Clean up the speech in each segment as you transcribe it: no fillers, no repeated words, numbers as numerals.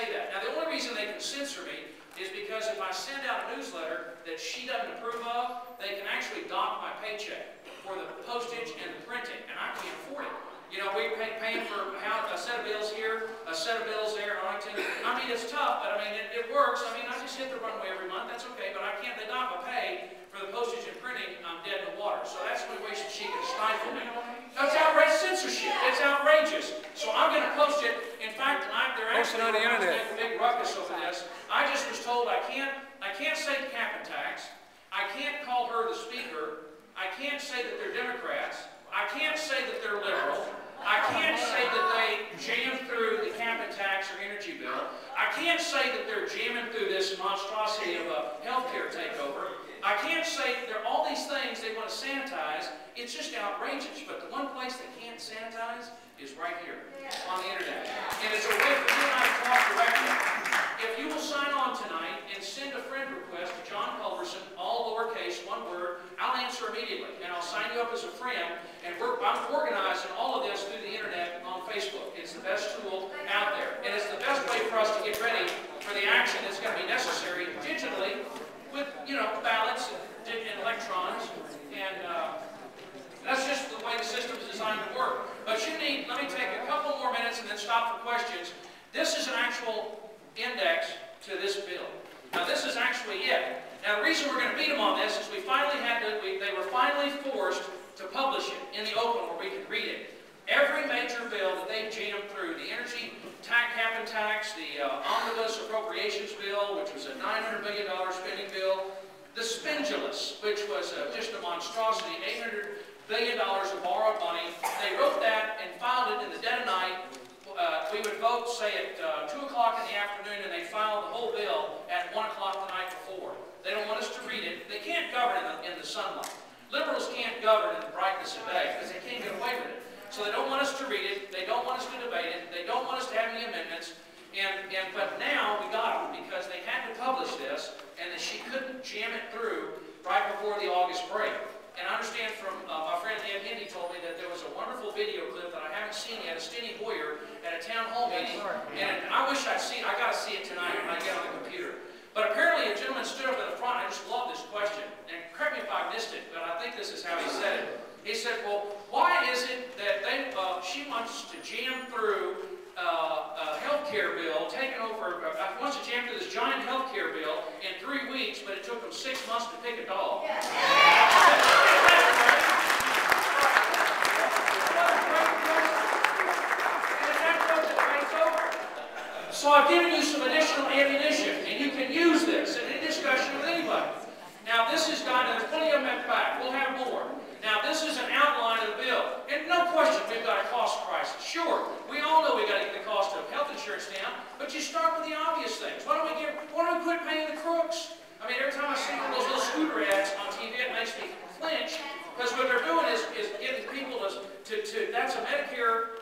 say that. Now, the only reason they can censor me is because if I send out a newsletter that she doesn't approve of, they can actually dock my paycheck for the postage and the printing, and I can't afford it. You know, we're paying for a set of bills here, a set of bills there in Arlington. I mean, it's tough, but I mean, it works. I mean, I just hit the runway every month. That's okay, but I can't. They dock my pay for the postage and printing. I'm dead in the water. So that's the only way she can stifle me. That's outrageous censorship. It's outrageous. So I'm going to post it. In fact, they're actually on the internet. A big ruckus over this. I just was told I can't say cap and tax. I can't call her the speaker. I can't say that they're Democrats. I can't say that they're liberal. I can't say that they jammed through the cap and tax or energy bill. I can't say that they're jamming through this monstrosity of a healthcare takeover. I can't say there are all these things they want to sanitize. It's just outrageous. But the one place they can't sanitize is right here on the internet. And it's a way for you and I to talk directly. If you will sign on tonight and send a friend request to John Culberson, all lowercase, one word, I'll answer immediately. And I'll sign you up as a friend. And I'm organizing all of this through the internet on Facebook. It's the best tool out there. And it's the best way for us to get ready for the action that's going to be necessary digitally with, you know, ballots and electrons. And that's just the way the system is designed to work. But you need, let me take a couple more minutes and then stop for questions. This is an actual index to this bill. Now this is actually it. Now the reason we're going to beat them on this is we finally had to, they were finally forced to publish it in the open where we could read it. Every major bill that they jammed through, the energy cap and tax, the omnibus appropriations bill, which was a $900 million spending bill, the spendulous, which was just a monstrosity, $800 billion of borrowed money. They wrote that and filed it in the dead of night. We would vote, say, at 2 o'clock in the afternoon, and they filed the whole bill at 1 o'clock the night before. They don't want us to read it. They can't govern in the sunlight. Liberals can't govern in the brightness of day because they can't get away with it. So they don't want us to read it. They don't want us to debate it. They don't want us to have any amendments. But now we got them because they had to publish this, and that she couldn't jam it through right before the August break. And I understand from my friend Ed Hendy told me that there was a wonderful video clip that I haven't seen yet of Steny Hoyer at a town hall meeting. And I wish I'd seen it. I got to see it tonight when I get on the computer. But apparently a gentleman stood up in the front. I just love this question. And correct me if I missed it, but I think this is how he said it. He said, well, why is it that she wants to jam through a health care bill, taking over, wants to jam through this giant health care bill in 3 weeks, but it took them 6 months to pick a dog? Yeah. So I've given you some additional ammunition, and you can use this in any discussion with anybody. Now this is done, and there's plenty of them at the back. We'll have more. Now this is an outline of the bill. And no question we've got a cost crisis. Sure, we all know we've got to get the cost of health insurance down, but you start with the obvious things. Why don't we quit paying the crooks? I mean, every time I see one of those little scooter ads on TV, it makes me flinch, because what they're doing is getting people to that's a Medicare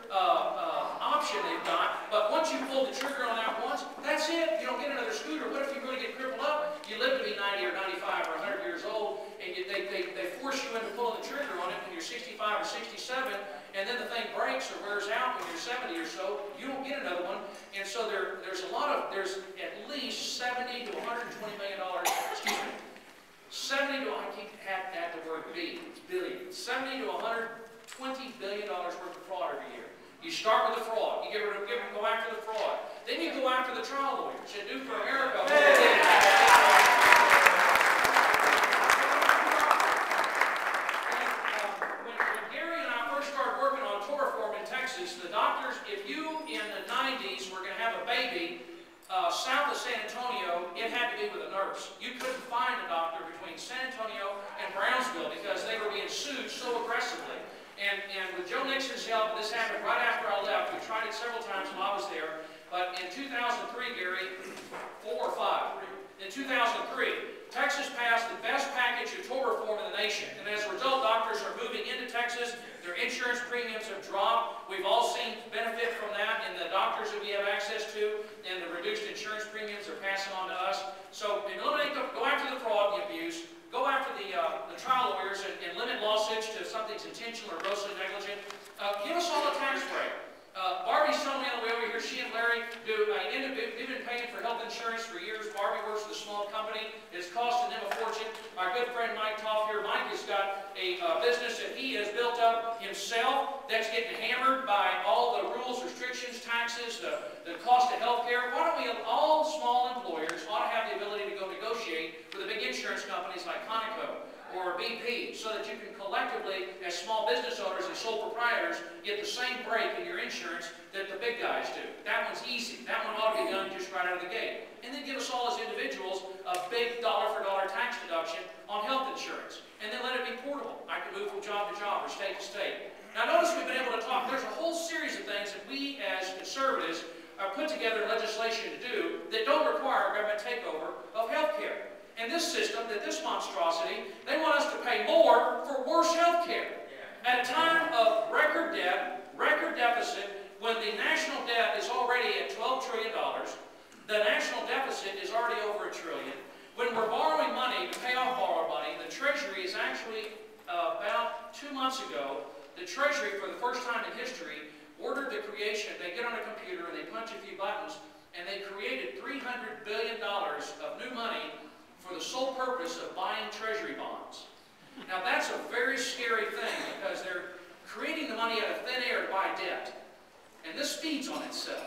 option they've got, but once you pull the trigger on that once, that's it. You don't get another scooter. What if you really get crippled up? You live to be 90 or 95 or 100 years old, and they force you into pulling the trigger on it when you're 65 or 67, and then the thing breaks or wears out when you're 70 or so. You don't get another one, and so there's at least $70 to $120 million. Excuse me, 70 to I can't add the word B. It's billion. 70 to 120 billion dollars worth of fraud every year. You start with the fraud. You go after the fraud. Then you go after the trial lawyers. And do for America. When Gary and I first started working on tort reform in Texas, the doctors, if you in the 90s were going to have a baby south of San Antonio, it had to be with a nurse. You couldn't find a doctor between San Antonio and Brownsville because they were being sued so aggressively. And with Joe Nixon's help, this happened right after I left. We tried it several times when I was there. But in 2003, Gary, 4 or 5, in 2003, Texas passed the best package of tort reform in the nation. And as a result, doctors are moving into Texas. Their insurance premiums have dropped. We've all seen benefit from that in the doctors that we have access to, and the reduced insurance premiums are passing on to us. So go after the fraud and the abuse. Go after the trial lawyers and limit lawsuits to if something's intentional or grossly negligent. Give us all a tax break. Barbie's telling me on the way over here, she and Larry do, we've been company. It's costing them a fortune. My good friend Mike Toff here, Mike has got a business that he has built up himself that's getting hammered by all the rules, restrictions, taxes, the cost of health care. Why don't we, all small employers ought to have the ability to go negotiate with the big insurance companies like Conoco or BP, so that you can collectively, as small business owners and sole proprietors, get the same break in your insurance that the big guys do. That one's easy. That one ought to be done just right out of the gate. And then give us all as individuals a big dollar-for-dollar tax deduction on health insurance. And then let it be portable. I can move from job to job or state to state. Now notice we've been able to talk, there's a whole series of things that we as conservatives put together legislation to do that don't require a government takeover of health care. And this system, this monstrosity, they want us to pay more for worse health care. At a time of record debt, record deficit, when the national debt is already at $12 trillion, the national deficit is already over $1 trillion. When we're borrowing money to pay off borrowed money, the Treasury is actually, about 2 months ago, the Treasury, for the first time in history, ordered the creation, they get on a computer and they punch a few buttons, and they created $300 billion of new money for the sole purpose of buying Treasury bonds. Now that's a very scary thing because they're creating the money out of thin air to buy debt. And this feeds on itself.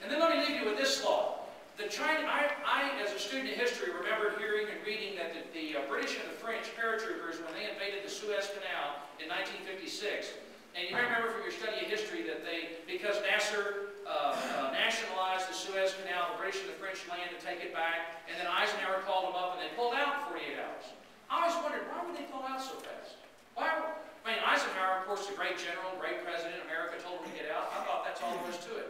And then let me leave you with this thought. I, as a student of history, remember hearing and reading that the British and the French paratroopers, when they invaded the Suez Canal in 1956, and you may remember from your study of history that because Nasser nationalized the Suez Canal, the British and the French land to take it back, and then Eisenhower called them up and they pulled out in 48 hours. I always wondered, why would they pull out so fast? Eisenhower, of course, a great general, great president, America told him to get out. I thought that's all there was to it.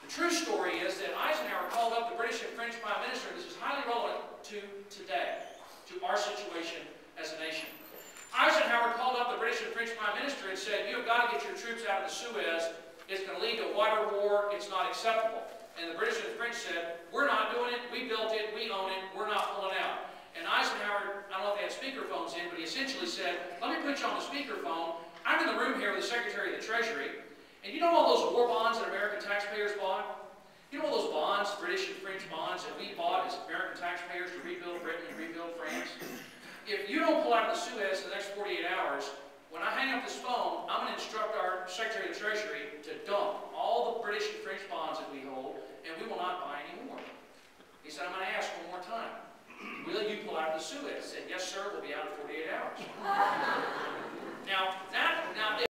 The true story is that Eisenhower called up the British and French Prime Minister. This is highly relevant to today, to our situation as a nation. Eisenhower called up the British and French Prime Minister and said, "You have got to get your troops out of the Suez. It's going to lead to a water war. It's not acceptable." And the British and the French said, "We're not doing it. We built it. We own it. We're not pulling out." And Eisenhower, I don't know if they had speakerphones in, but he essentially said, "Let me put you on the speakerphone. I'm in the room here with the Secretary of the Treasury. And you know all those war bonds that American taxpayers bought? You know all those bonds, British and French bonds, that we bought as American taxpayers to rebuild Britain and rebuild France? If you don't pull out of the Suez in the next 48 hours, when I hang up this phone, I'm going to instruct our Secretary of the Treasury to dump all the British and French bonds that we hold, and we will not buy any more." He said, "I'm going to ask one more time. Will you pull out of the Suez?" I said, "Yes, sir, we'll be out in 48 hours."